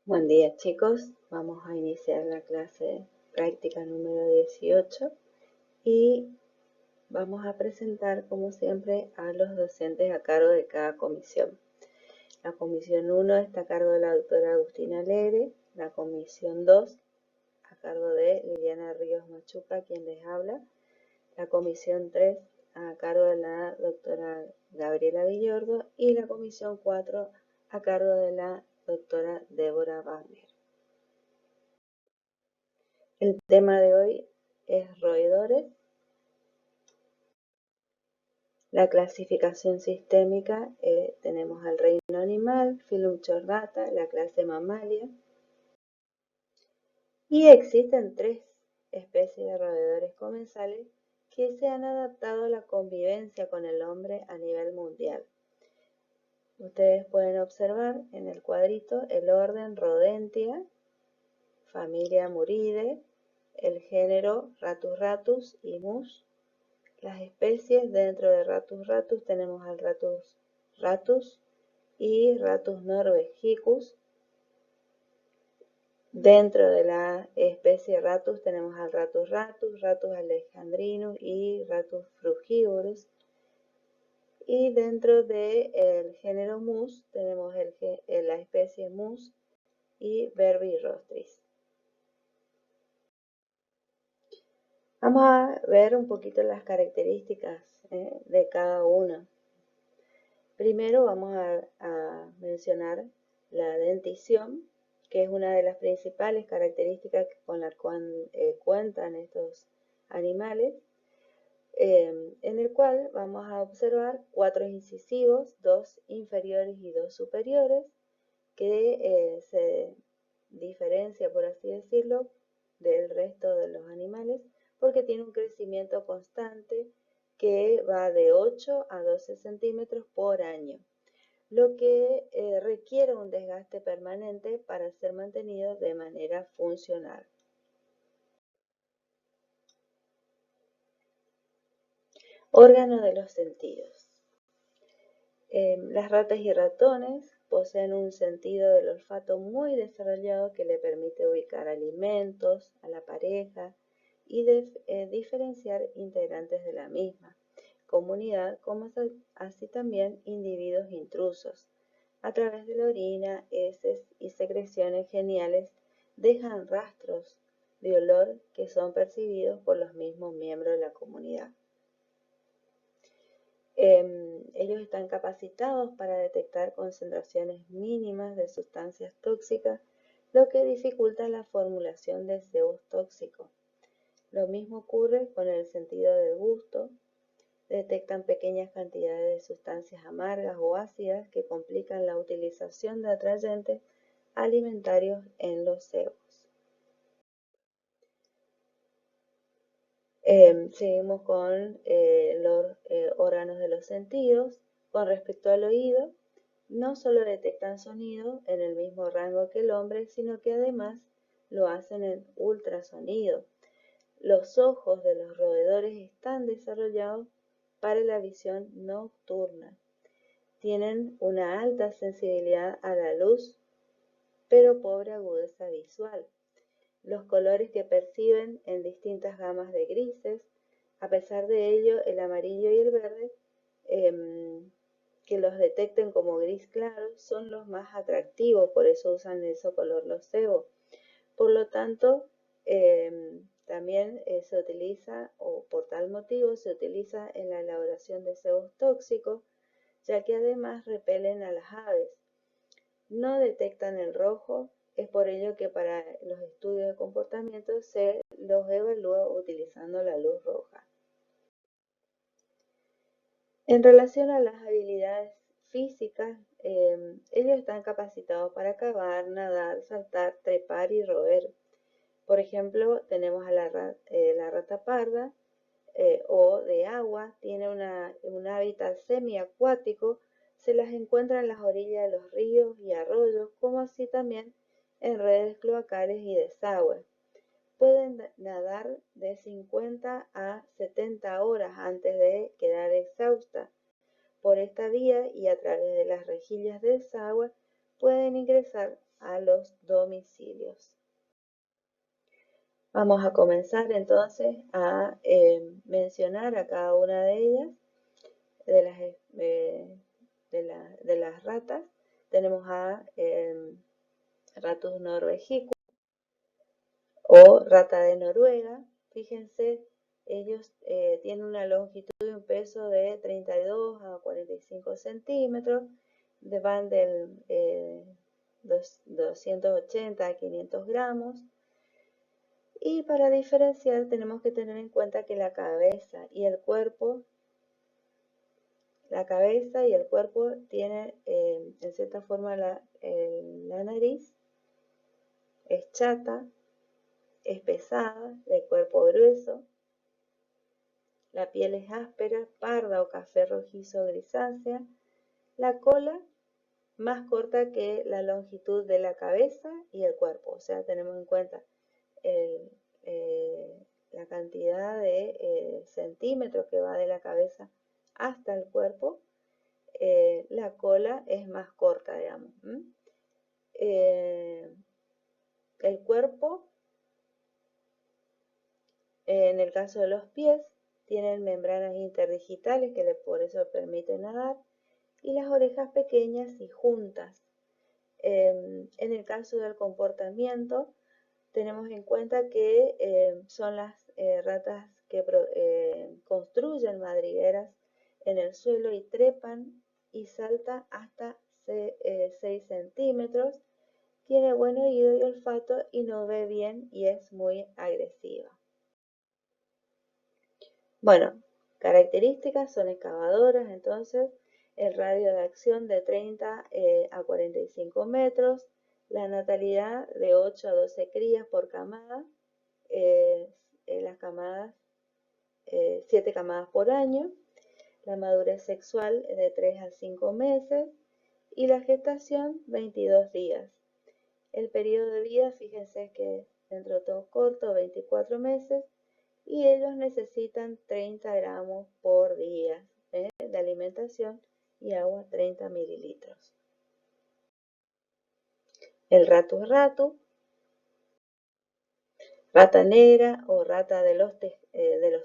Buen día chicos, vamos a iniciar la clase práctica número 18 y vamos a presentar como siempre a los docentes a cargo de cada comisión. La comisión 1 está a cargo de la doctora Agustina Alegre, la comisión 2 a cargo de Liliana Ríos Machuca, quien les habla, la comisión 3 a cargo de la doctora Gabriela Villordo y la comisión 4 a cargo de la doctora Débora Wagner. El tema de hoy es roedores, la clasificación sistémica. Tenemos al reino animal, Phylum Chordata, la clase Mammalia. Y existen 3 especies de roedores comensales que se han adaptado a la convivencia con el hombre a nivel mundial. Ustedes pueden observar en el cuadrito el orden Rodentia, familia Muridae, el género Ratus ratus y Mus. Las especies dentro de Ratus ratus tenemos al Ratus ratus y Ratus norvegicus. Dentro de la especie Ratus tenemos al Ratus ratus, Ratus alejandrinus y Ratus frugivorus. Y dentro del género Mus tenemos la especie Mus y Berbirostris. Vamos a ver un poquito las características de cada uno. Primero vamos a mencionar la dentición, que es una de las principales características con las cuales cuentan estos animales, en el cual vamos a observar 4 incisivos, 2 inferiores y 2 superiores, que se diferencia, por así decirlo, del resto de los animales, porque tiene un crecimiento constante que va de 8 a 12 centímetros por año, lo que requiere un desgaste permanente para ser mantenido de manera funcional. Órgano de los sentidos. Las ratas y ratones poseen un sentido del olfato muy desarrollado que le permite ubicar alimentos, a la pareja y diferenciar integrantes de la misma comunidad, como así también individuos intrusos. A través de la orina, heces y secreciones geniales dejan rastros de olor que son percibidos por los mismos miembros de la comunidad. Ellos están capacitados para detectar concentraciones mínimas de sustancias tóxicas, lo que dificulta la formulación de sebos tóxicos. Lo mismo ocurre con el sentido del gusto. Detectan pequeñas cantidades de sustancias amargas o ácidas que complican la utilización de atrayentes alimentarios en los cebos. Seguimos con los órganos de los sentidos. Con respecto al oído, no solo detectan sonido en el mismo rango que el hombre, sino que además lo hacen en ultrasonido. Los ojos de los roedores están desarrollados para la visión nocturna. Tienen una alta sensibilidad a la luz, pero pobre agudeza visual. Los colores que perciben en distintas gamas de grises. A pesar de ello, el amarillo y el verde, que los detecten como gris claro, son los más atractivos, por eso usan ese color los cebos. Por lo tanto, también se utiliza, o por tal motivo, se utiliza en la elaboración de cebos tóxicos, ya que además repelen a las aves. No detectan el rojo, es por ello que para los estudios de comportamiento se los evalúa utilizando la luz roja. En relación a las habilidades físicas, ellos están capacitados para cavar, nadar, saltar, trepar y roer. Por ejemplo, tenemos a la rata parda o de agua, tiene un hábitat semiacuático, se las encuentra en las orillas de los ríos y arroyos, como así también en redes cloacales y desagües. Pueden nadar de 50 a 70 horas antes de quedar exhausta. Por esta vía y a través de las rejillas de desagüe pueden ingresar a los domicilios. Vamos a comenzar entonces a mencionar a cada una de ellas, de las ratas. Tenemos a Ratus norvegicus o rata de Noruega. Fíjense, ellos tienen una longitud y un peso de 32 a 45 centímetros, van del 280 a 500 gramos. Y para diferenciar tenemos que tener en cuenta que la cabeza y el cuerpo tienen en cierta forma la nariz es chata, es pesada, de cuerpo grueso, la piel es áspera, parda o café rojizo grisácea, la cola más corta que la longitud de la cabeza y el cuerpo. O sea, tenemos en cuenta la cantidad de centímetros que va de la cabeza hasta el cuerpo. La cola es más corta, digamos. El cuerpo, en el caso de los pies, tienen membranas interdigitales que por eso permiten nadar, y las orejas pequeñas y juntas. En el caso del comportamiento, tenemos en cuenta que son las ratas que construyen madrigueras en el suelo y trepan y salta hasta 6 centímetros. Tiene buen oído y olfato y no ve bien y es muy agresiva. Bueno, características: son excavadoras, entonces el radio de acción de 30 a 45 metros, la natalidad de 8 a 12 crías por camada, las camadas, 7 camadas por año, la madurez sexual de 3 a 5 meses y la gestación 22 días. El periodo de vida, fíjense que dentro de todo corto, 24 meses, y ellos necesitan 30 gramos por día de alimentación y agua 30 mililitros. El ratus ratus, rata negra o rata de los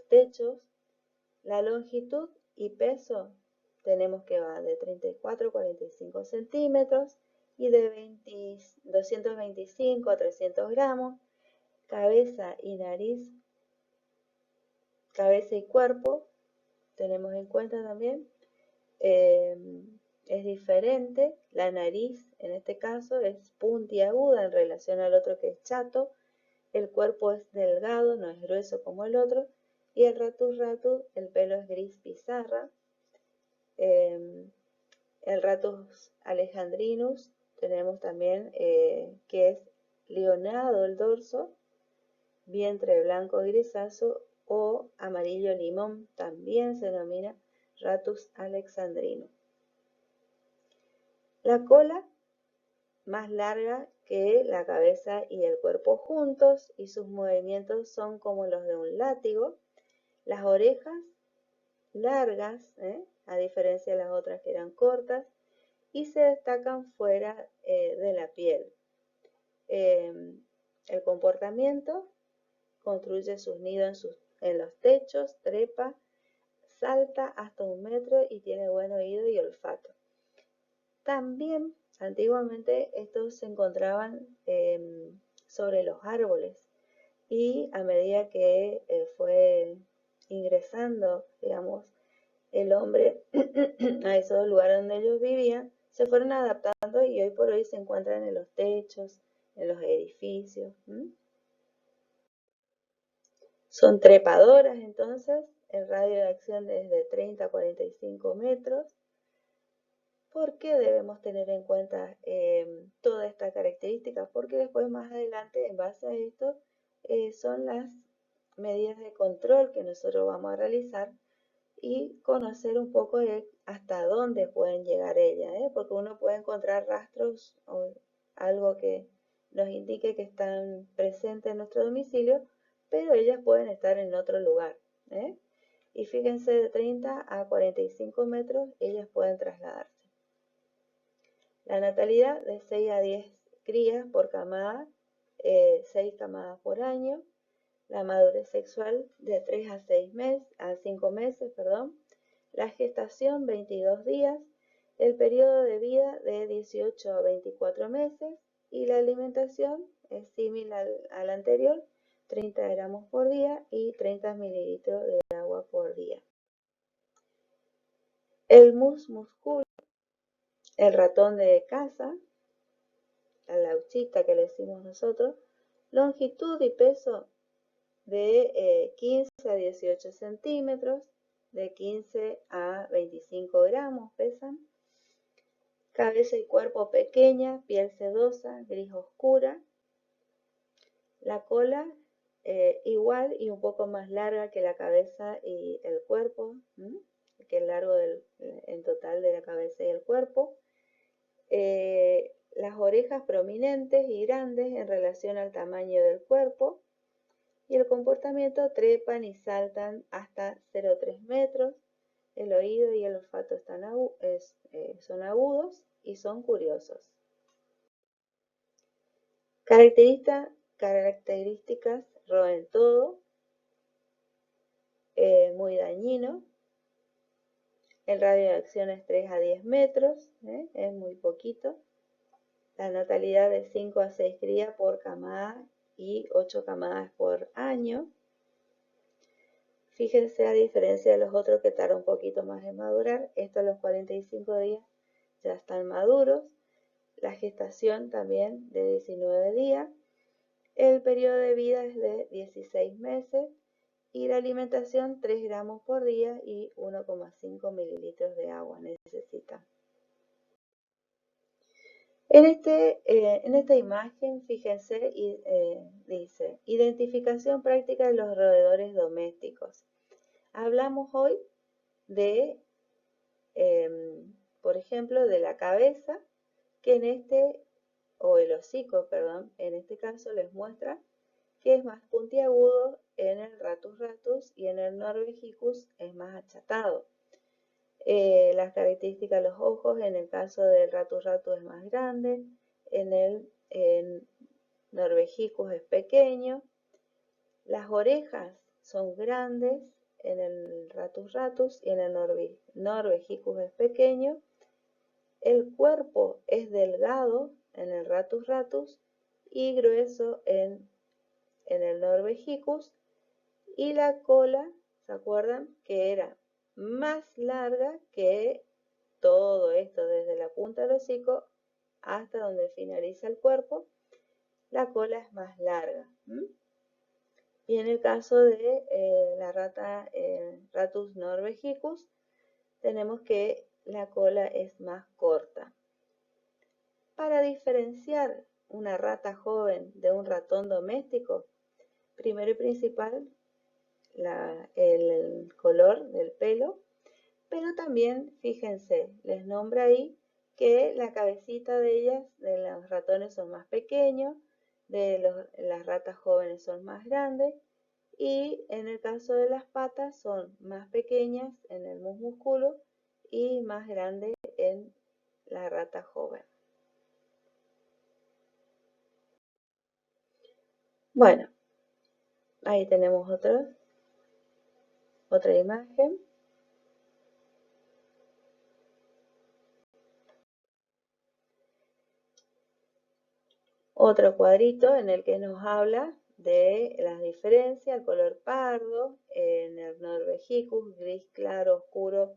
techos, la longitud y peso tenemos que va de 34 a 45 centímetros y de 225 a 300 gramos, cabeza y nariz, cabeza y cuerpo, tenemos en cuenta también, es diferente. La nariz en este caso es puntiaguda en relación al otro que es chato, el cuerpo es delgado, no es grueso como el otro, y el ratus ratus, el pelo es gris pizarra. El ratus alejandrinus tenemos también que es leonado el dorso, vientre blanco grisáceo o amarillo limón, también se denomina ratus alexandrinus. La cola más larga que la cabeza y el cuerpo juntos y sus movimientos son como los de un látigo. Las orejas largas, a diferencia de las otras que eran cortas, y se destacan fuera de la piel. El comportamiento: construye sus nidos en los techos, trepa, salta hasta 1 metro y tiene buen oído y olfato. También antiguamente estos se encontraban sobre los árboles, y a medida que fue ingresando, digamos, el hombre a esos lugares donde ellos vivían, se fueron adaptando y hoy por hoy se encuentran en los techos, en los edificios. Son trepadoras, entonces, el radio de acción es de 30 a 45 metros. ¿Por qué debemos tener en cuenta todas estas características? Porque después, más adelante, en base a esto, son las medidas de control que nosotros vamos a realizar y conocer un poco de hasta dónde pueden llegar ellas, porque uno puede encontrar rastros o algo que nos indique que están presentes en nuestro domicilio, pero ellas pueden estar en otro lugar. Y fíjense, de 30 a 45 metros ellas pueden trasladarse. La natalidad de 6 a 10 crías por camada, 6 camadas por año. La madurez sexual de 3 a 5 meses, la gestación 22 días, el periodo de vida de 18 a 24 meses y la alimentación es similar al anterior, 30 gramos por día y 30 mililitros de agua por día. El mus musculo, el ratón de casa, la lauchita que le decimos nosotros, longitud y peso de 15 a 18 centímetros, de 15 a 25 gramos pesan. Cabeza y cuerpo pequeña, piel sedosa, gris oscura. La cola igual y un poco más larga que la cabeza y el cuerpo, que el largo en total de la cabeza y el cuerpo. Las orejas prominentes y grandes en relación al tamaño del cuerpo. Y el comportamiento trepan y saltan hasta 0,3 metros. El oído y el olfato son agudos y son curiosos. Características: roen todo, muy dañino. El radio de acción es 3 a 10 metros, es muy poquito. La natalidad de 5 a 6 crías por camada y 8 camadas por año. Fíjense, a diferencia de los otros que tardan un poquito más en madurar, estos a los 45 días ya están maduros. La gestación también de 19 días. El periodo de vida es de 16 meses y la alimentación 3 gramos por día y 1,5 mililitros de agua necesitan. En esta imagen, fíjense, dice, identificación práctica de los roedores domésticos. Hablamos hoy de, por ejemplo, de la cabeza, que o el hocico, perdón, en este caso les muestra que es más puntiagudo en el Ratus ratus y en el Norvegicus es más achatado. Las características de los ojos, en el caso del Ratus ratus es más grande, en el Norvegicus es pequeño. Las orejas son grandes en el Ratus ratus y en el Norvegicus es pequeño. El cuerpo es delgado en el Ratus ratus y grueso en el Norvegicus. Y la cola, ¿se acuerdan? Que era más larga que todo esto, desde la punta del hocico hasta donde finaliza el cuerpo. La cola es más larga. Y en el caso de la rata Ratus norvegicus, tenemos que la cola es más corta. Para diferenciar una rata joven de un ratón doméstico, primero y principal, el color del pelo, pero también, fíjense, les nombra ahí que la cabecita de ellas, de los ratones, son más pequeños, las ratas jóvenes son más grandes, y en el caso de las patas son más pequeñas en el mus musculus y más grandes en la rata joven. Bueno, ahí tenemos otra imagen. Otro cuadrito en el que nos habla de las diferencias: el color pardo en el Norvegicus, gris claro, oscuro,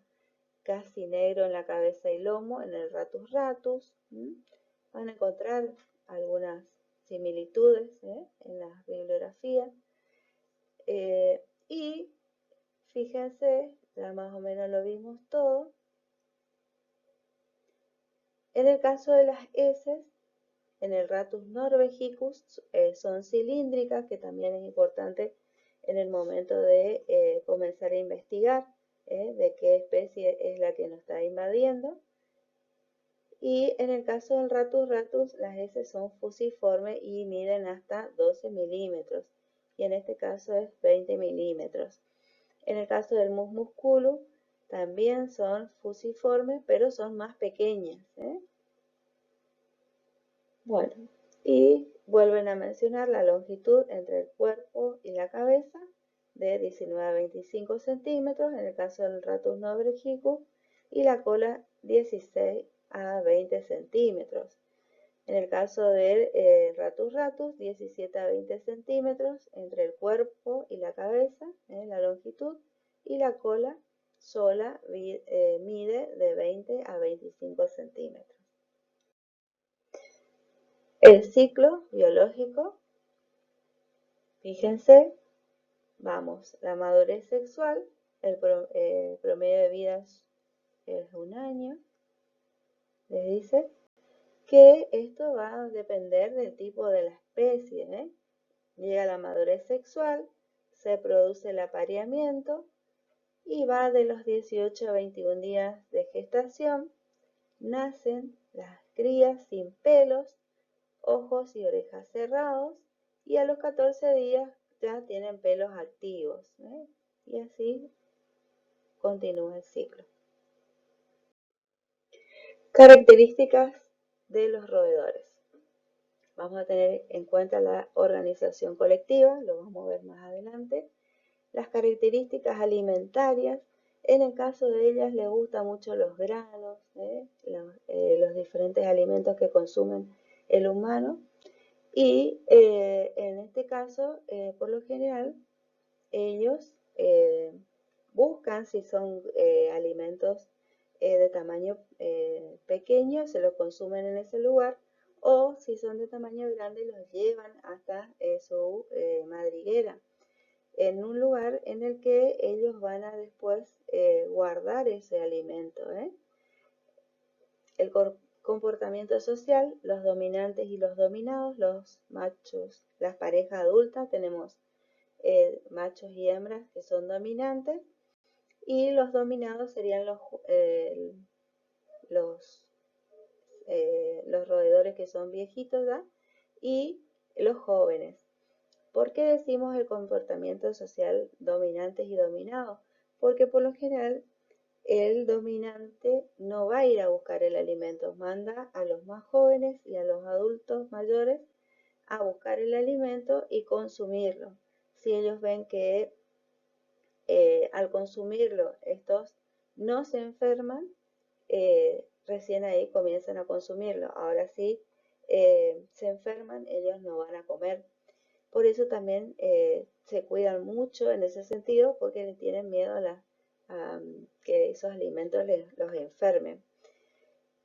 casi negro en la cabeza y lomo en el Ratus ratus. Van a encontrar algunas similitudes en la bibliografía. Y fíjense, ya más o menos lo vimos todo. En el caso de las heces, en el Ratus norvegicus son cilíndricas, que también es importante en el momento de comenzar a investigar de qué especie es la que nos está invadiendo. Y en el caso del Ratus ratus, las heces son fusiformes y miden hasta 12 milímetros. Y en este caso es 20 milímetros. En el caso del mus musculus, también son fusiformes, pero son más pequeñas. Bueno, y vuelven a mencionar la longitud entre el cuerpo y la cabeza de 19 a 25 centímetros en el caso del Ratus novrigicus y la cola 16 a 20 centímetros. En el caso del Ratus ratus, 17 a 20 centímetros entre el cuerpo y la cabeza, la longitud, y la cola sola mide de 20 a 25 centímetros. El ciclo biológico, fíjense, vamos, la madurez sexual, el promedio de vida es 1 año, les dice que esto va a depender del tipo de la especie, Llega la madurez sexual, se produce el apareamiento y va de los 18 a 21 días de gestación, nacen las crías sin pelos, ojos y orejas cerrados y a los 14 días ya tienen pelos activos, y así continúa el ciclo. Características de los roedores. Vamos a tener en cuenta la organización colectiva, lo vamos a ver más adelante. Las características alimentarias, en el caso de ellas les gustan mucho los granos, los diferentes alimentos que consumen el humano. Y en este caso, por lo general, ellos buscan si son alimentos de tamaño pequeño, se los consumen en ese lugar, o si son de tamaño grande, los llevan hasta su madriguera, en un lugar en el que ellos van a después guardar ese alimento. El comportamiento social, los dominantes y los dominados, los machos, las parejas adultas, tenemos machos y hembras que son dominantes, y los dominados serían los roedores que son viejitos ya, y los jóvenes. ¿Por qué decimos el comportamiento social dominantes y dominados? Porque por lo general el dominante no va a ir a buscar el alimento, manda a los más jóvenes y a los adultos mayores a buscar el alimento y consumirlo. Si ellos ven que al consumirlo estos no se enferman, recién ahí comienzan a consumirlo. Ahora sí se enferman, ellos no van a comer. Por eso también se cuidan mucho en ese sentido, porque le tienen miedo a que esos alimentos los enfermen.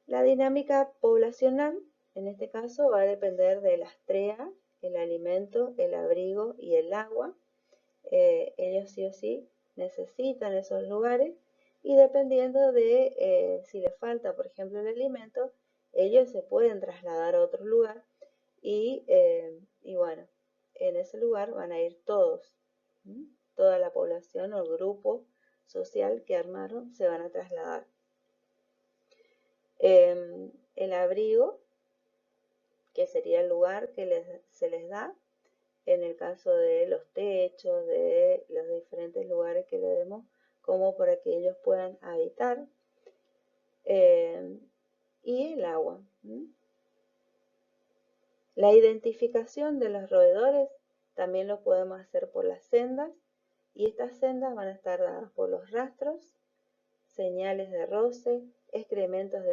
La dinámica poblacional, en este caso, va a depender de la estrella, el alimento, el abrigo y el agua. Ellos sí o sí necesitan esos lugares, y dependiendo de si les falta, por ejemplo, el alimento, ellos se pueden trasladar a otro lugar y bueno, en ese lugar van a ir todos, toda la población o el grupo social que armaron se van a trasladar. El abrigo, que sería el lugar que se les da en el caso de los techos, de los diferentes lugares que le demos, como para que ellos puedan habitar, y el agua. La identificación de los roedores también lo podemos hacer por las sendas, y estas sendas van a estar dadas por los rastros, señales de roce, excrementos,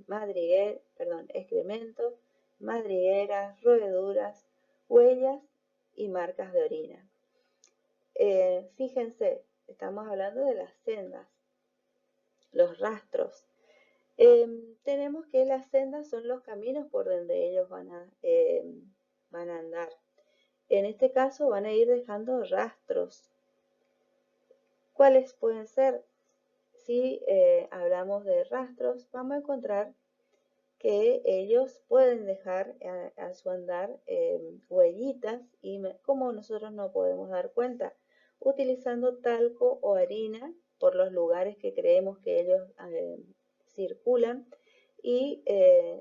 madrigueras, roeduras, huellas y marcas de orina. Fíjense, estamos hablando de las sendas, los rastros. Tenemos que las sendas son los caminos por donde ellos van a andar. En este caso van a ir dejando rastros. ¿Cuáles pueden ser? Si hablamos de rastros, vamos a encontrar que ellos pueden dejar a su andar huellitas, y como nosotros no podemos dar cuenta, utilizando talco o harina por los lugares que creemos que ellos circulan, y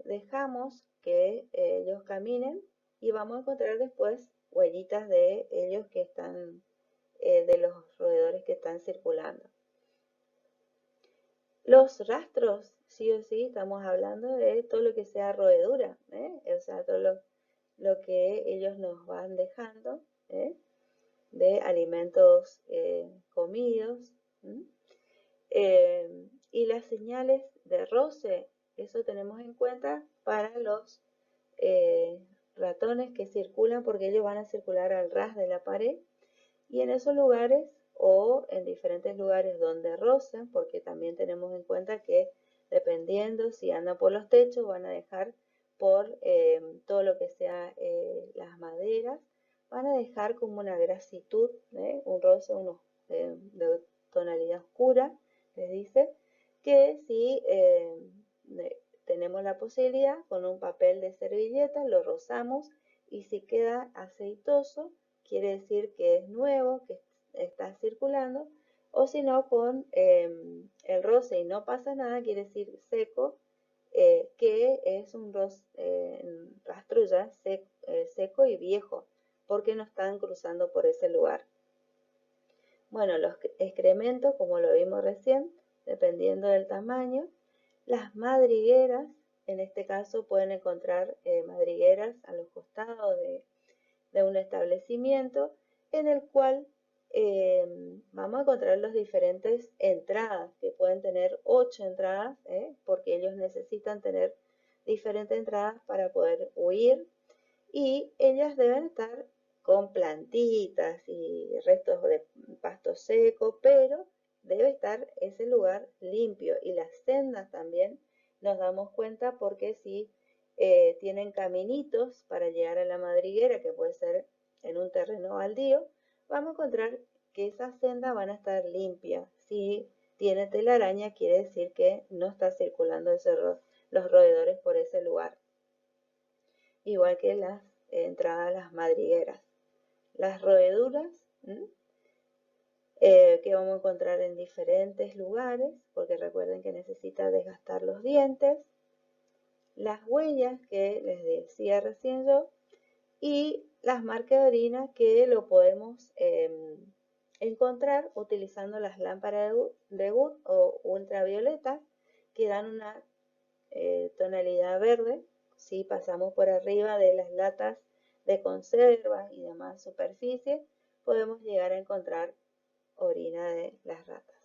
dejamos que ellos caminen, y vamos a encontrar después huellitas de ellos que están, de los roedores que están circulando. Los rastros, sí o sí, estamos hablando de todo lo que sea roedura, o sea, todo lo que ellos nos van dejando, de alimentos comidos. Y las señales de roce, eso tenemos en cuenta para los eh, ratones que circulan, porque ellos van a circular al ras de la pared, y en esos lugares o en diferentes lugares donde rocen, porque también tenemos en cuenta que dependiendo si andan por los techos, van a dejar por todo lo que sea las maderas, van a dejar como una grasitud, un roce de tonalidad oscura, les dice, que si tenemos la posibilidad, con un papel de servilleta lo rozamos, y si queda aceitoso, quiere decir que es nuevo, que está circulando, o si no, con el roce y no pasa nada, quiere decir seco, que es un rastro ya seco y viejo, porque no están cruzando por ese lugar. Bueno, los excrementos, como lo vimos recién, dependiendo del tamaño. Las madrigueras, en este caso pueden encontrar madrigueras a los costados de un establecimiento, en el cual vamos a encontrar las diferentes entradas, que pueden tener 8 entradas, porque ellos necesitan tener diferentes entradas para poder huir, y ellas deben estar con plantitas y restos de pasto seco, pero debe estar ese lugar limpio, y las sendas también nos damos cuenta, porque si tienen caminitos para llegar a la madriguera, que puede ser en un terreno baldío, vamos a encontrar que esas sendas van a estar limpias. Si tiene telaraña, quiere decir que no está circulando los roedores por ese lugar. Igual que las entradas a las madrigueras. Las roeduras, que vamos a encontrar en diferentes lugares, porque recuerden que necesita desgastar los dientes. Las huellas, que les decía recién yo, y las marcas de orina, que lo podemos encontrar utilizando las lámparas de Wood o ultravioleta, que dan una tonalidad verde. Si pasamos por arriba de las latas de conservas y demás superficies, podemos llegar a encontrar orina de las ratas.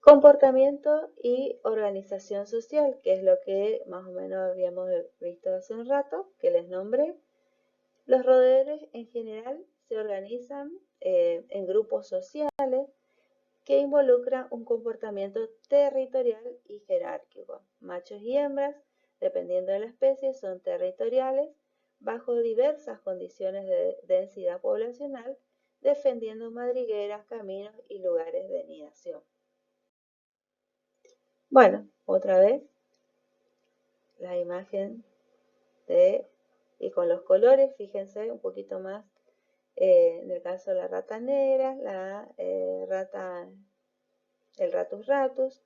Comportamiento y organización social, que es lo que más o menos habíamos visto hace un rato, que les nombré. Los roedores en general se organizan en grupos sociales que involucran un comportamiento territorial y jerárquico. Machos y hembras, dependiendo de la especie, son territoriales bajo diversas condiciones de densidad poblacional, defendiendo madrigueras, caminos y lugares de nidación. Bueno, otra vez la imagen y con los colores, fíjense un poquito más en el caso de la rata negra, el ratus ratus,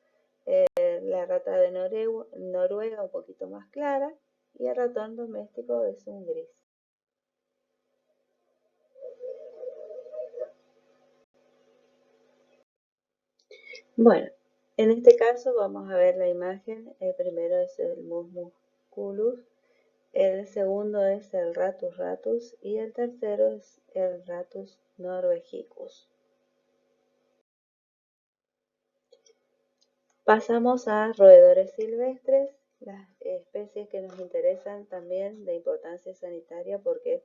la rata de Noruega un poquito más clara, y el ratón doméstico es un gris. Bueno, en este caso vamos a ver la imagen. El primero es el Mus musculus, el segundo es el Ratus ratus y el tercero es el Ratus norvegicus. Pasamos a roedores silvestres, las especies que nos interesan también de importancia sanitaria porque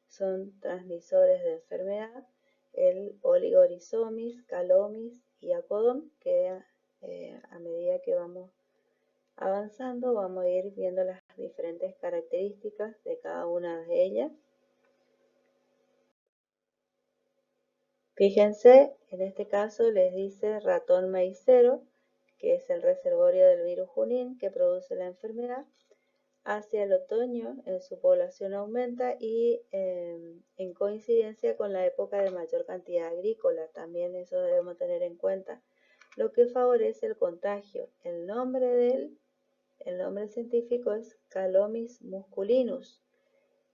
son transmisores de enfermedad: el Oligorhizomis, Calomis y Acodon, que a medida que vamos avanzando vamos a ir viendo las diferentes características de cada una de ellas. Fíjense, en este caso les dice ratón maicero, que es el reservorio del virus Junín que produce la enfermedad. Hacia el otoño su población aumenta y en coincidencia con la época de mayor cantidad agrícola, también eso debemos tener en cuenta, lo que favorece el contagio. El nombre científico es Calomis musculinus,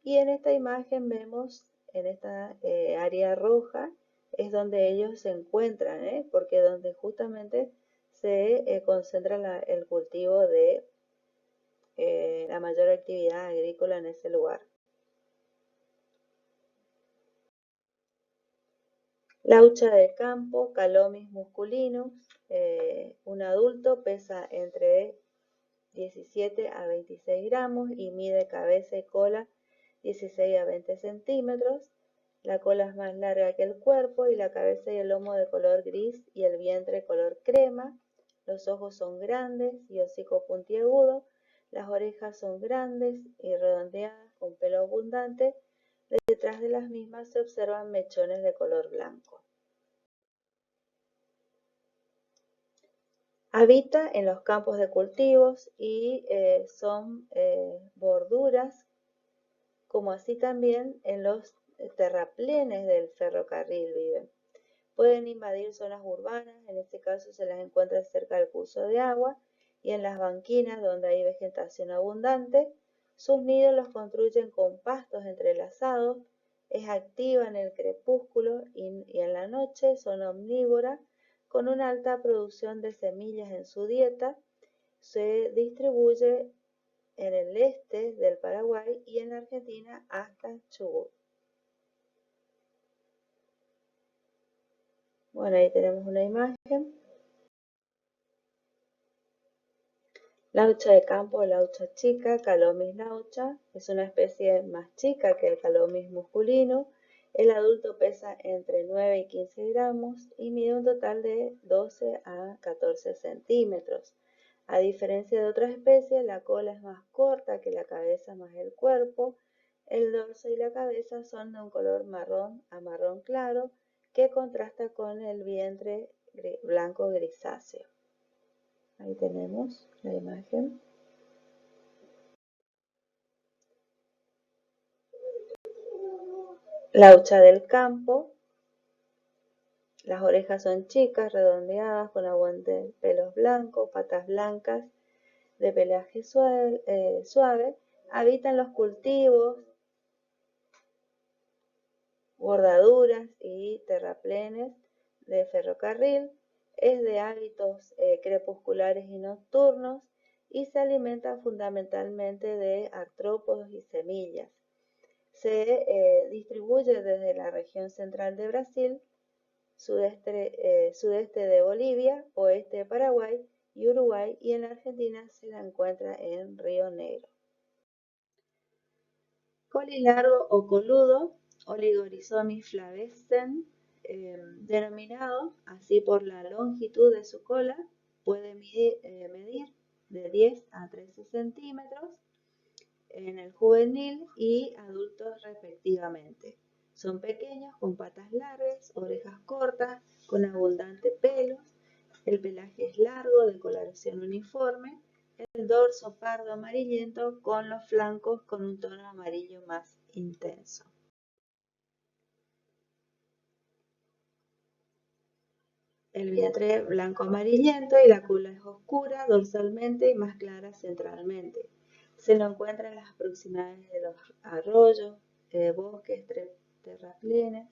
y en esta imagen vemos en esta área roja es donde ellos se encuentran, porque donde justamente se concentra el cultivo de la mayor actividad agrícola en ese lugar. Laucha de campo, Calomis musculinus. Un adulto pesa entre 17 a 26 gramos y mide cabeza y cola 16 a 20 centímetros. La cola es más larga que el cuerpo y la cabeza y el lomo de color gris y el vientre color crema. Los ojos son grandes y hocico puntiagudo. Las orejas son grandes y redondeadas con pelo abundante. Detrás de las mismas se observan mechones de color blanco. Habita en los campos de cultivos y son borduras, como así también en los terraplenes del ferrocarril viven. Pueden invadir zonas urbanas, en este caso se las encuentra cerca del curso de agua y en las banquinas donde hay vegetación abundante. Sus nidos los construyen con pastos entrelazados. Es activa en el crepúsculo y en la noche. Son omnívoras con una alta producción de semillas en su dieta. Se distribuye en el este del Paraguay y en Argentina hasta Chubut. Bueno, ahí tenemos una imagen. Laucha de campo o laucha chica, Calomis laucha, es una especie más chica que el Calomis musculino. El adulto pesa entre 9 y 15 gramos y mide un total de 12 a 14 centímetros. A diferencia de otras especies, la cola es más corta que la cabeza más el cuerpo. El dorso y la cabeza son de un color marrón a marrón claro que contrasta con el vientre blanco grisáceo. Ahí tenemos la imagen. Laucha del campo. Las orejas son chicas, redondeadas, con abundantes pelos blancos, patas blancas, de pelaje suave. Habita en los cultivos, bordaduras y terraplenes de ferrocarril. Es de hábitos crepusculares y nocturnos y se alimenta fundamentalmente de artrópodos y semillas. Se distribuye desde la región central de Brasil, sudeste de Bolivia, oeste de Paraguay y Uruguay, y en Argentina se la encuentra en Río Negro. Colilargo o coludo, Oligorhizomys flavescens, denominado así por la longitud de su cola, puede medir de 10 a 13 centímetros en el juvenil y adultos respectivamente. Son pequeños con patas largas, orejas cortas, con abundante pelos. El pelaje es largo, de coloración uniforme. El dorso pardo amarillento con los flancos con un tono amarillo más intenso. El vientre blanco amarillento y la cola es oscura dorsalmente y más clara centralmente. Se lo encuentra en las proximidades de los arroyos, bosques, terraplenes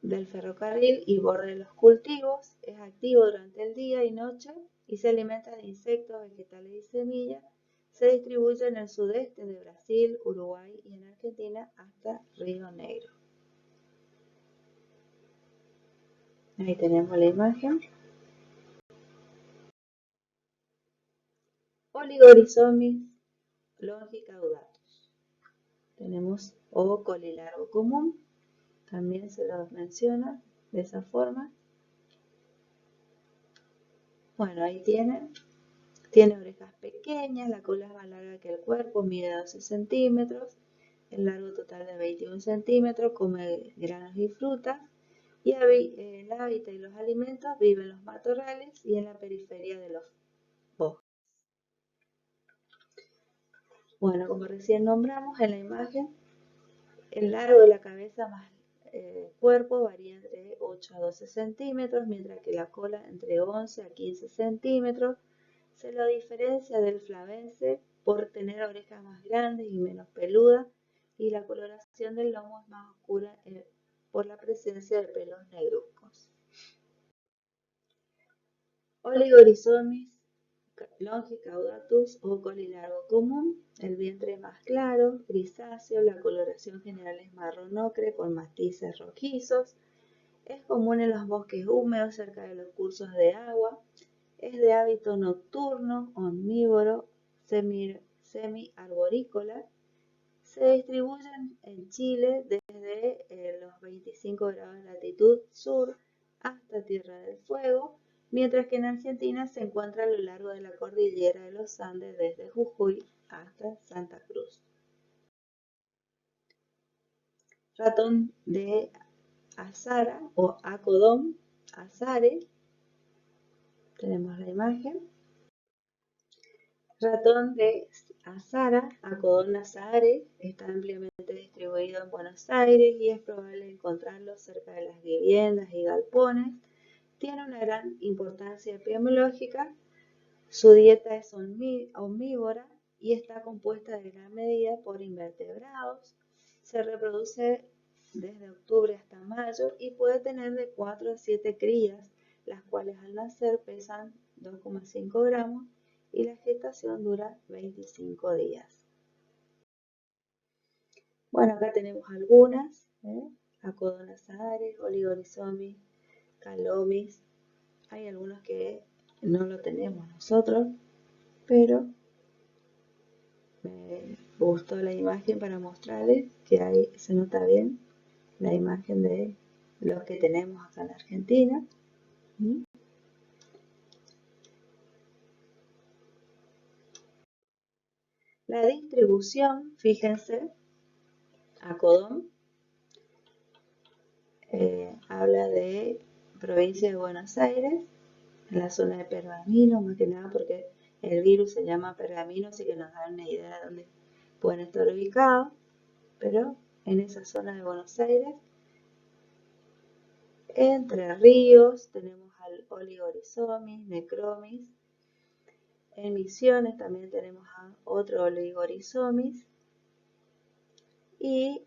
del ferrocarril y borde de los cultivos. Es activo durante el día y noche y se alimenta de insectos, vegetales y semillas. Se distribuye en el sudeste de Brasil, Uruguay y en Argentina hasta Río Negro. Ahí tenemos la imagen. Oligorhizomys longicaudatus. Tenemos o colilargo común, también se lo menciona de esa forma. Bueno, ahí tiene orejas pequeñas, la cola es más larga que el cuerpo, mide 12 centímetros, el largo total de 21 centímetros, come granos y frutas, y el hábitat y los alimentos viven en los matorrales y en la periferia de los bosques. Bueno, como recién nombramos en la imagen, el largo de la cabeza más cuerpo varía entre 8 a 12 centímetros, mientras que la cola entre 11 a 15 centímetros. Se lo diferencia del flavense por tener orejas más grandes y menos peludas, y la coloración del lomo es más oscura por la presencia de pelos negruzcos. Oligorizomis longicaudatus o colilargo común. El vientre es más claro, grisáceo, la coloración general es marrón ocre con matices rojizos. Es común en los bosques húmedos cerca de los cursos de agua. Es de hábito nocturno, omnívoro, semi-arborícola. Se distribuyen en Chile desde los 25 grados de latitud sur hasta Tierra del Fuego, mientras que en Argentina se encuentra a lo largo de la cordillera de los Andes desde Jujuy hasta Santa Cruz. Ratón de azara o Acodon azare. Tenemos la imagen. Ratón de azara, Acodon azare, está ampliamente distribuido en Buenos Aires y es probable encontrarlo cerca de las viviendas y galpones. Tiene una gran importancia epidemiológica. Su dieta es omnívora y está compuesta de gran medida por invertebrados. Se reproduce desde octubre hasta mayo y puede tener de 4 a 7 crías, las cuales al nacer pesan 2,5 gramos y la gestación dura 25 días. Bueno, acá tenemos algunas, Acodon azare, Oligorizomis, Calomis. Hay algunos que no lo tenemos nosotros, pero me gustó la imagen para mostrarles que ahí se nota bien la imagen de los que tenemos acá en Argentina. La distribución, fíjense, Acodon habla de provincia de Buenos Aires, en la zona de Pergamino, más que nada porque el virus se llama Pergamino, así que nos da una idea de dónde pueden estar ubicados, pero en esa zona de Buenos Aires. Entre Ríos tenemos al Oligorizomis, Necromis. En Misiones también tenemos a otro Oligorizomis. Y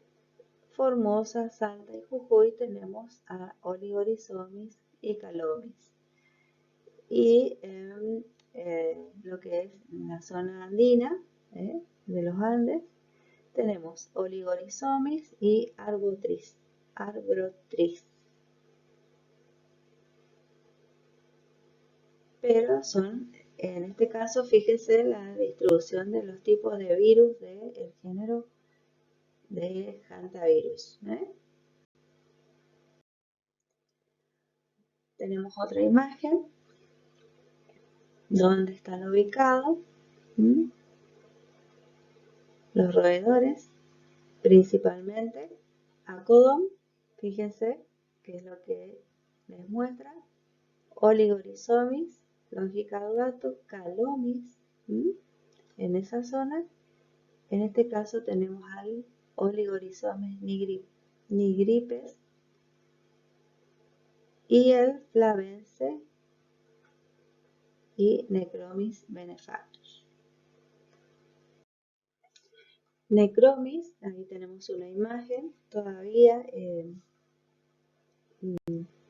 Formosa, Salta y Jujuy tenemos a Oligorizomis y Calomis. Y en lo que es la zona andina de los Andes tenemos Oligorizomis y Arbotris. Pero son, en este caso, fíjese la distribución de los tipos de virus del género de Hantavirus. Tenemos otra imagen donde están ubicados los roedores, principalmente Acodon, fíjense que es lo que les muestra, Oligorizomis, Longicaudatus, Calomis, en esa zona. En este caso tenemos al Oligorizomis nigripes y el flavense y Necromis benefactus. Necromis, ahí tenemos una imagen, todavía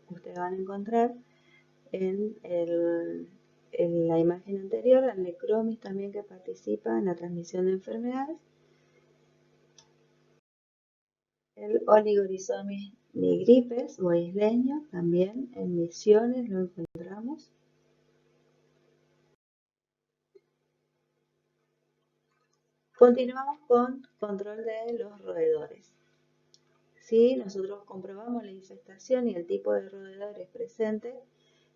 ustedes van a encontrar en la imagen anterior al Necromis también que participa en la transmisión de enfermedades. El Oligorizomis nigripes o isleño también en Misiones lo encontramos. Continuamos con control de los roedores. Si nosotros comprobamos la infestación y el tipo de roedores presente,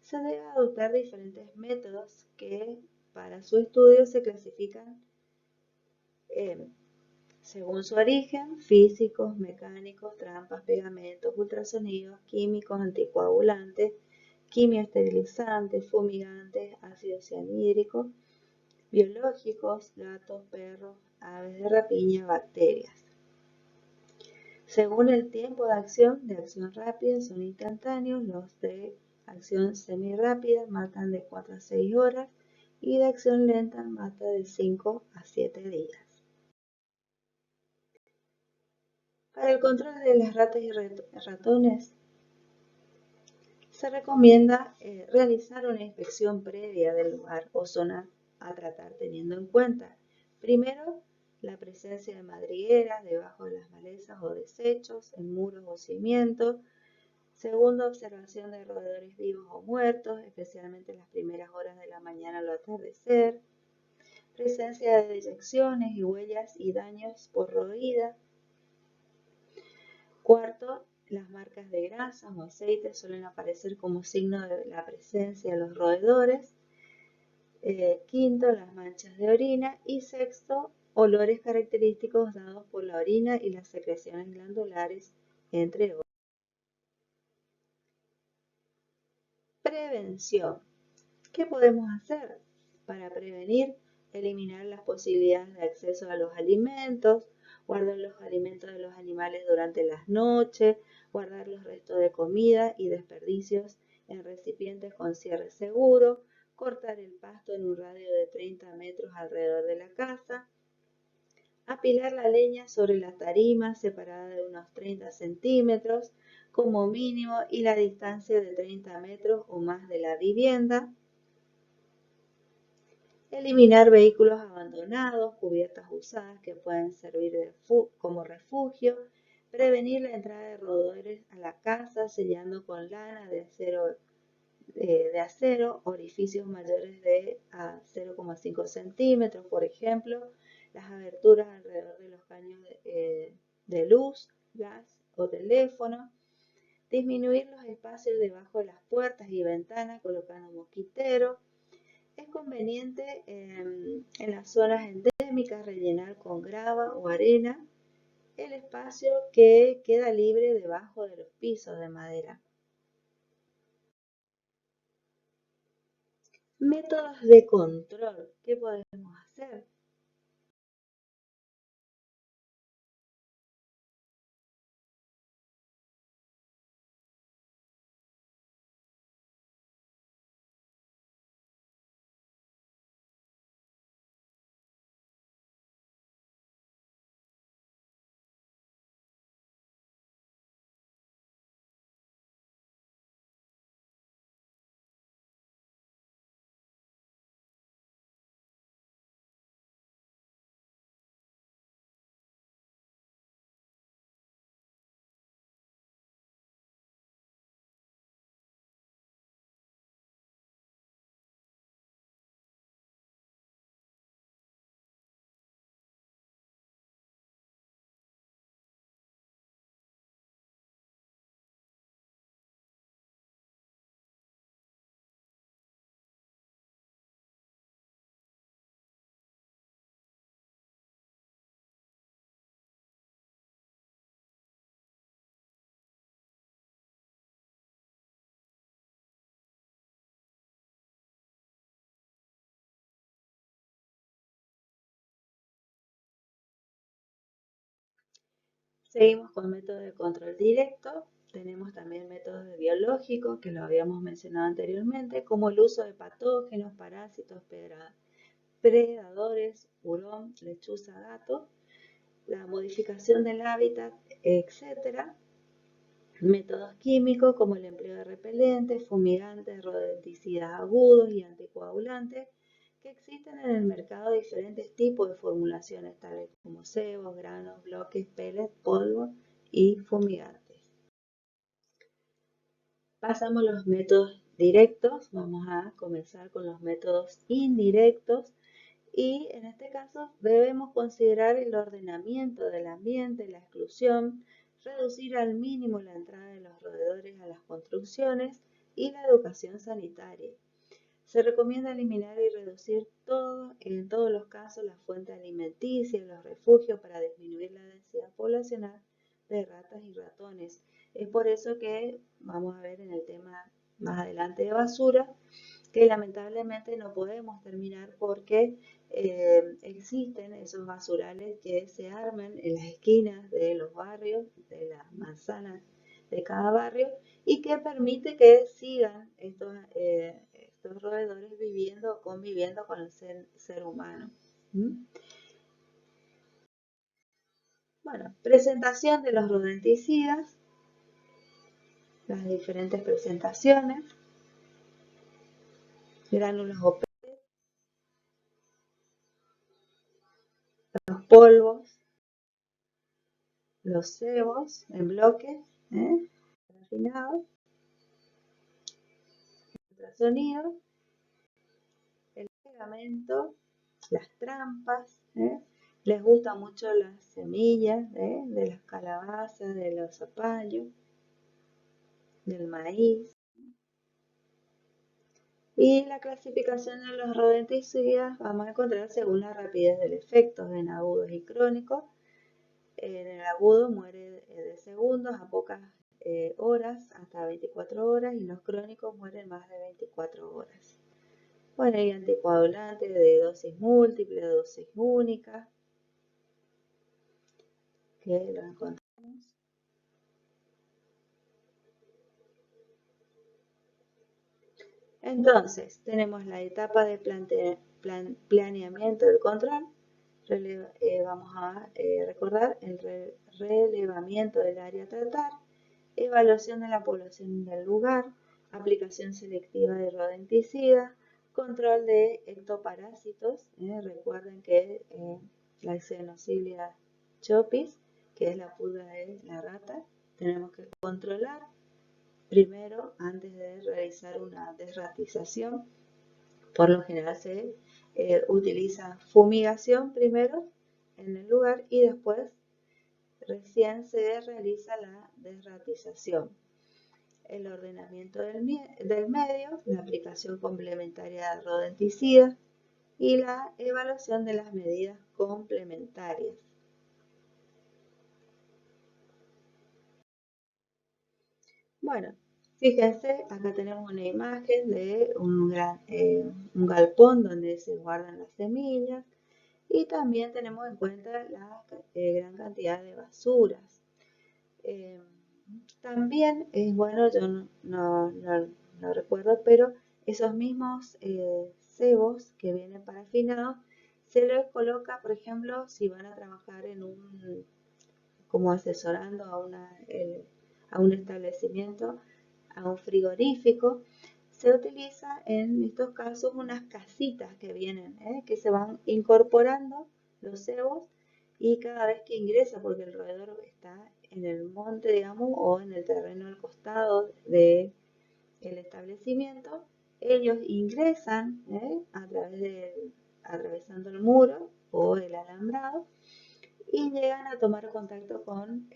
se debe adoptar diferentes métodos que para su estudio se clasifican según su origen: físicos, mecánicos, trampas, pegamentos, ultrasonidos, químicos, anticoagulantes, quimioesterilizantes, fumigantes, ácido cianhídrico, biológicos, gatos, perros, aves de rapiña, bacterias. Según el tiempo de acción rápida son instantáneos, los de acción semirápida matan de 4 a 6 horas y de acción lenta mata de 5 a 7 días. Para el control de las ratas y ratones, se recomienda realizar una inspección previa del lugar o zona a tratar, teniendo en cuenta, primero, la presencia de madrigueras debajo de las malezas o desechos, en muros o cimientos. Segundo, observación de roedores vivos o muertos, especialmente en las primeras horas de la mañana al atardecer. Presencia de deyecciones y huellas y daños por roída. Cuarto, las marcas de grasas o aceites suelen aparecer como signo de la presencia de los roedores. Quinto, las manchas de orina. Y sexto, olores característicos dados por la orina y las secreciones glandulares, entre otros. Prevención. ¿Qué podemos hacer para prevenir? Eliminar las posibilidades de acceso a los alimentos, guardar los alimentos de los animales durante las noches, guardar los restos de comida y desperdicios en recipientes con cierre seguro, cortar el pasto en un radio de 30 metros alrededor de la casa, apilar la leña sobre la tarima separada de unos 30 centímetros como mínimo y la distancia de 30 metros o más de la vivienda. Eliminar vehículos abandonados, cubiertas usadas que pueden servir como refugio. Prevenir la entrada de roedores a la casa sellando con lana de acero orificios mayores de 0,5 centímetros, por ejemplo, las aberturas alrededor de los caños de luz, gas o teléfono. Disminuir los espacios debajo de las puertas y ventanas colocando mosquiteros. Es conveniente en las zonas endémicas rellenar con grava o arena el espacio que queda libre debajo de los pisos de madera. Métodos de control. ¿Qué podemos hacer? Seguimos con métodos de control directo. Tenemos también métodos biológicos, que lo habíamos mencionado anteriormente, como el uso de patógenos, parásitos, predadores, hurón, lechuza, gato, la modificación del hábitat, etc. Métodos químicos como el empleo de repelentes, fumigantes, rodenticidas agudos y anticoagulantes, que existen en el mercado diferentes tipos de formulaciones, tales como cebos, granos, bloques, pellets, polvo y fumigantes. Pasamos a los métodos directos. Vamos a comenzar con los métodos indirectos. Y en este caso debemos considerar el ordenamiento del ambiente, la exclusión, reducir al mínimo la entrada de los roedores a las construcciones y la educación sanitaria. Se recomienda eliminar y reducir en todos los casos las fuentes alimenticias, los refugios para disminuir la densidad poblacional de ratas y ratones. Es por eso que vamos a ver en el tema más adelante de basura, que lamentablemente no podemos terminar porque existen esos basurales que se arman en las esquinas de los barrios, de las manzanas de cada barrio, y que permite que sigan estos roedores conviviendo con el ser humano. ¿Mm? Bueno, presentación de los rodenticidas, las diferentes presentaciones, gránulos o los polvos, los cebos en bloque, refinados, ultrasonido, el pegamento, las trampas, les gustan mucho las semillas de las calabazas, de los zapallos, del maíz. Y la clasificación de los rodenticidas vamos a encontrar según la rapidez del efecto en agudos y crónicos. En el agudo muere de segundos a pocas horas, hasta 24 horas, y los crónicos mueren más de 24 horas. Bueno, hay anticoagulantes de dosis múltiple, de dosis única, que lo encontramos. Entonces, tenemos la etapa de planeamiento del control. Vamos a recordar el relevamiento del área a tratar, evaluación de la población del lugar, aplicación selectiva de rodenticidas, control de ectoparásitos. Recuerden que la Xenocilia chopis, que es la pulga de la rata, tenemos que controlar primero antes de realizar una desratización. Por lo general se utiliza fumigación primero en el lugar y después recién se realiza la desratización. El ordenamiento del medio, la aplicación complementaria de rodenticidas y la evaluación de las medidas complementarias. Bueno, fíjense, acá tenemos una imagen de un galpón donde se guardan las semillas y también tenemos en cuenta la gran cantidad de basuras. También es bueno, yo no recuerdo, pero esos mismos cebos que vienen parafinados se les coloca, por ejemplo, si van a trabajar en como asesorando a un establecimiento, a un frigorífico, se utiliza en estos casos unas casitas que vienen, que se van incorporando los cebos y cada vez que ingresa, porque el roedor está en el monte, digamos, o en el terreno al costado del establecimiento, ellos ingresan atravesando el muro o el alambrado y llegan a tomar contacto con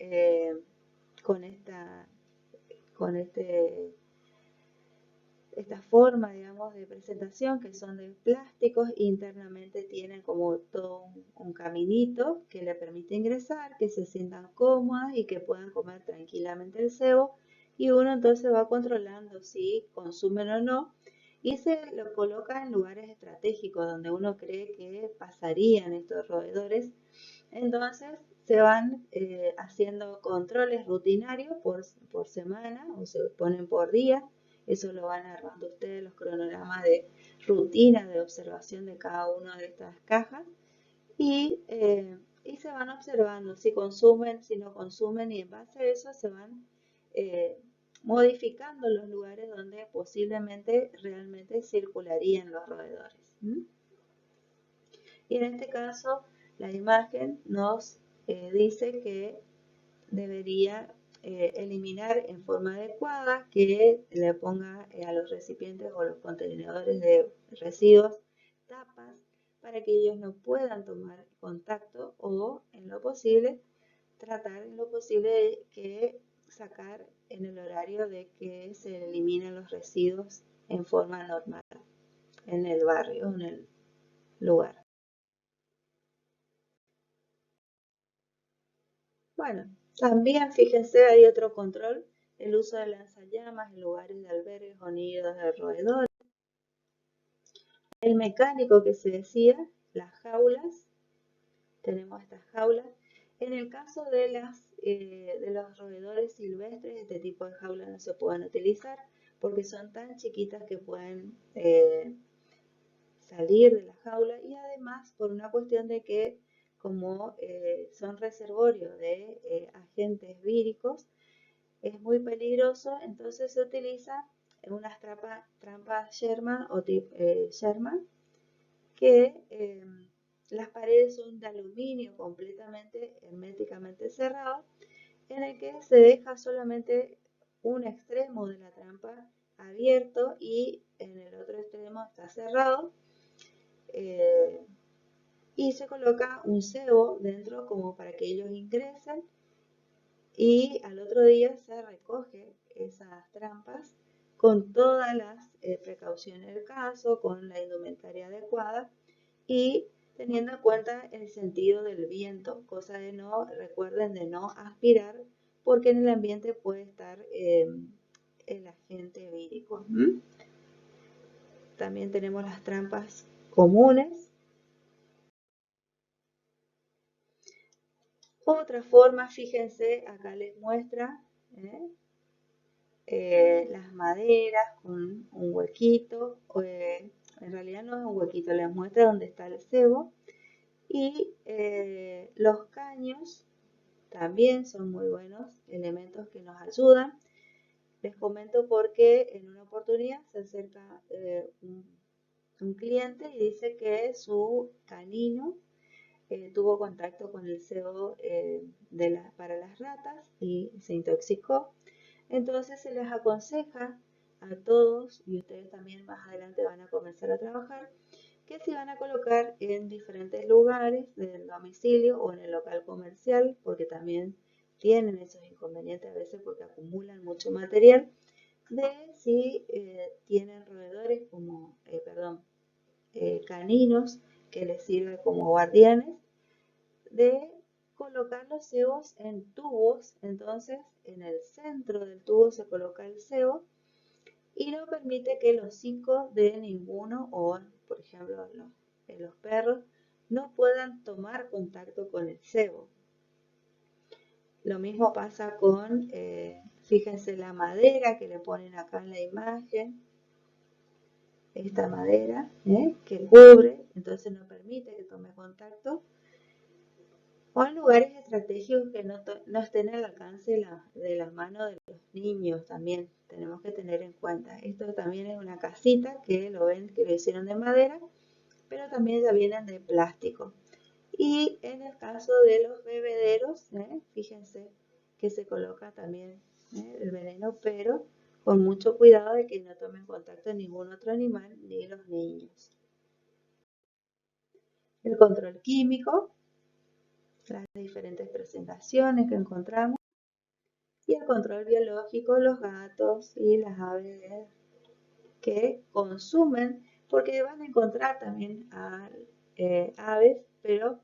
esta forma, digamos, de presentación, que son de plásticos. Internamente tienen como todo un caminito que le permite ingresar, que se sientan cómodas y que puedan comer tranquilamente el cebo, y uno entonces va controlando si consumen o no y se lo coloca en lugares estratégicos donde uno cree que pasarían estos roedores. Entonces se van haciendo controles rutinarios por semana o se ponen por día. Eso lo van armando ustedes, los cronogramas de rutina de observación de cada una de estas cajas. Y se van observando si consumen, si no consumen, y en base a eso se van modificando los lugares donde posiblemente realmente circularían los roedores. Y en este caso, la imagen nos dice que debería eliminar en forma adecuada, que le ponga a los recipientes o los contenedores de residuos tapas para que ellos no puedan tomar contacto, o en lo posible tratar en lo posible de que sacar en el horario de que se eliminen los residuos en forma normal en el barrio, en el lugar. Bueno, también fíjense, hay otro control, el uso de lanzallamas en lugares de albergues o nidos de roedores. El mecánico que se decía, las jaulas, tenemos estas jaulas. En el caso de los roedores silvestres, este tipo de jaulas no se pueden utilizar porque son tan chiquitas que pueden salir de la jaula, y además por una cuestión de que como son reservorios de agentes víricos, es muy peligroso, entonces se utiliza unas trampas Sherman o Sherman, que las paredes son de aluminio completamente herméticamente cerrado, en el que se deja solamente un extremo de la trampa abierto y en el otro extremo está cerrado, y se coloca un cebo dentro como para que ellos ingresen, y al otro día se recoge esas trampas con todas las precauciones del caso, con la indumentaria adecuada y teniendo en cuenta el sentido del viento, cosa de no, recuerden de no aspirar, porque en el ambiente puede estar el agente vírico. También tenemos las trampas comunes. Otra forma, fíjense, acá les muestra las maderas con un huequito, en realidad no es un huequito, les muestra dónde está el cebo, y los caños también son muy buenos elementos que nos ayudan. Les comento porque en una oportunidad se acerca un cliente y dice que su canino tuvo contacto con el cebo para las ratas y se intoxicó. Entonces se les aconseja a todos, y ustedes también más adelante van a comenzar a trabajar, que se van a colocar en diferentes lugares del domicilio o en el local comercial, porque también tienen esos inconvenientes a veces porque acumulan mucho material, de si tienen roedores como, caninos que les sirven como guardianes, de colocar los cebos en tubos. Entonces en el centro del tubo se coloca el cebo y no permite que los hocicos de ninguno, o por ejemplo los perros, no puedan tomar contacto con el cebo. Lo mismo pasa con, fíjense la madera que le ponen acá en la imagen, esta madera que cubre, entonces no permite que tome contacto. O en lugares estratégicos que no estén al alcance de la mano de los niños, también tenemos que tener en cuenta. Esto también es una casita que lo ven que lo hicieron de madera, pero también ya vienen de plástico. Y en el caso de los bebederos, fíjense que se coloca también el veneno, pero con mucho cuidado de que no tomen contacto ningún otro animal ni los niños. El control químico, las diferentes presentaciones que encontramos, y el control biológico, los gatos y las aves que consumen, porque van a encontrar también aves, pero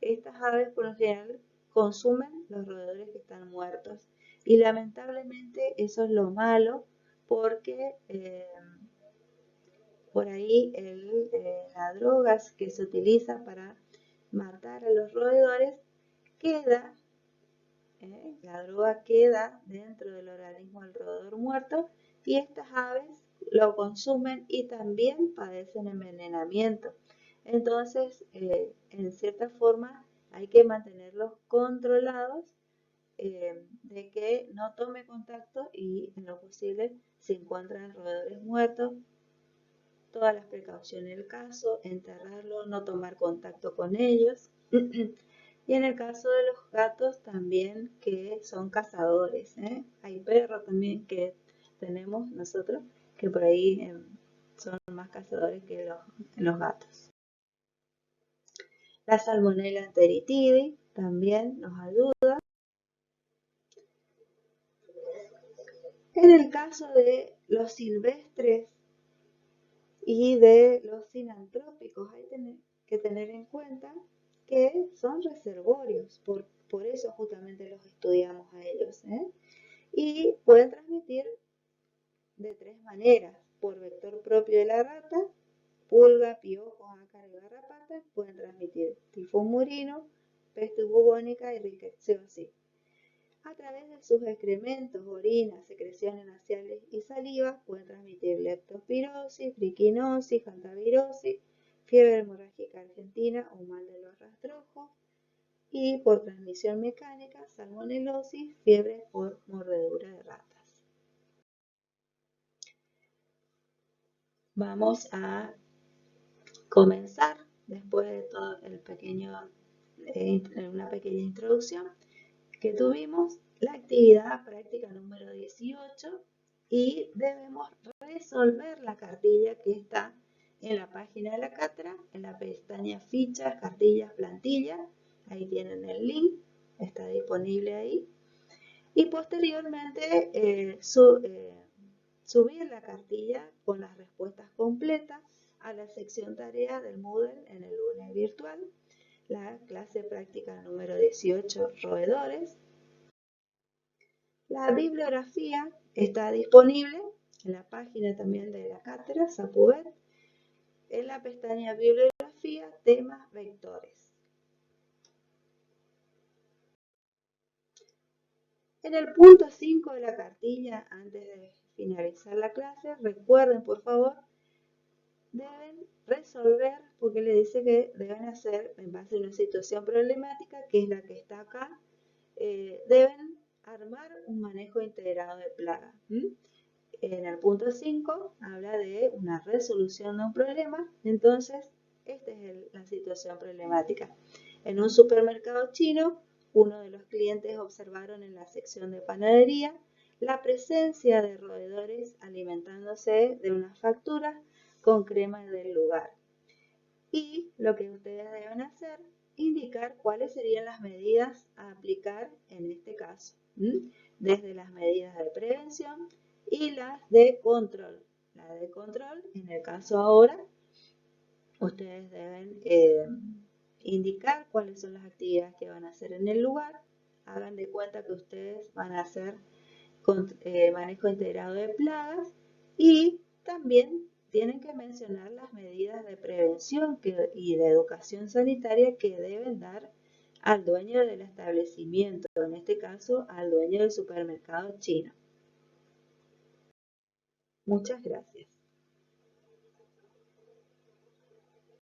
estas aves por lo general consumen los roedores que están muertos, y lamentablemente eso es lo malo, porque por ahí la droga que se utiliza para matar a los roedores queda, la droga queda dentro del organismo del roedor muerto, y estas aves lo consumen y también padecen envenenamiento. Entonces, en cierta forma, hay que mantenerlos controlados, de que no tome contacto, y en lo posible, si encuentran roedores muertos, todas las precauciones del caso, enterrarlo, no tomar contacto con ellos. Y en el caso de los gatos también, que son cazadores, hay perros también que tenemos nosotros, que por ahí son más cazadores que los gatos. La Salmonella enteritidis también nos ayuda. En el caso de los silvestres y de los sinantrópicos, hay que tener en cuenta que son reservorios, por eso justamente los estudiamos a ellos, y pueden transmitir de tres maneras: por vector propio de la rata, pulga, piojos, ácaros y garrapatas. Pueden transmitir tifus murino, peste bubónica y rickettsiosis. A través de sus excrementos, orinas, secreciones nasales y saliva pueden transmitir leptospirosis, triquinosis, hantavirosis, fiebre hemorrágica argentina o mal de los rastrojos, y por transmisión mecánica, salmonelosis, fiebre por mordedura de ratas. Vamos a comenzar, después de todo una pequeña introducción que tuvimos, la actividad práctica número 18 y debemos resolver la cartilla que está en la página de la cátedra, en la pestaña fichas, cartillas, plantillas. Ahí tienen el link, está disponible ahí. Y posteriormente subir la cartilla con las respuestas completas a la sección tarea del Moodle en el lunes virtual, la clase práctica número 18, roedores. La bibliografía está disponible en la página también de la cátedra, SAPUBET, en la pestaña bibliografía, temas, vectores. En el punto 5 de la cartilla, antes de finalizar la clase, recuerden por favor, deben resolver, porque le dice que deben hacer en base a una situación problemática, que es la que está acá, deben armar un manejo integrado de plaga. En el punto 5 habla de una resolución de un problema, entonces esta es la situación problemática. En un supermercado chino, uno de los clientes observaron en la sección de panadería la presencia de roedores alimentándose de unas facturas con crema del lugar. Y lo que ustedes deben hacer, indicar cuáles serían las medidas a aplicar en este caso, desde las medidas de prevención y las de control. La de control, en el caso ahora, ustedes deben indicar cuáles son las actividades que van a hacer en el lugar. Hagan de cuenta que ustedes van a hacer manejo integrado de plagas y también tienen que mencionar las medidas de prevención y de educación sanitaria que deben dar al dueño del establecimiento, en este caso al dueño del supermercado chino. Muchas gracias.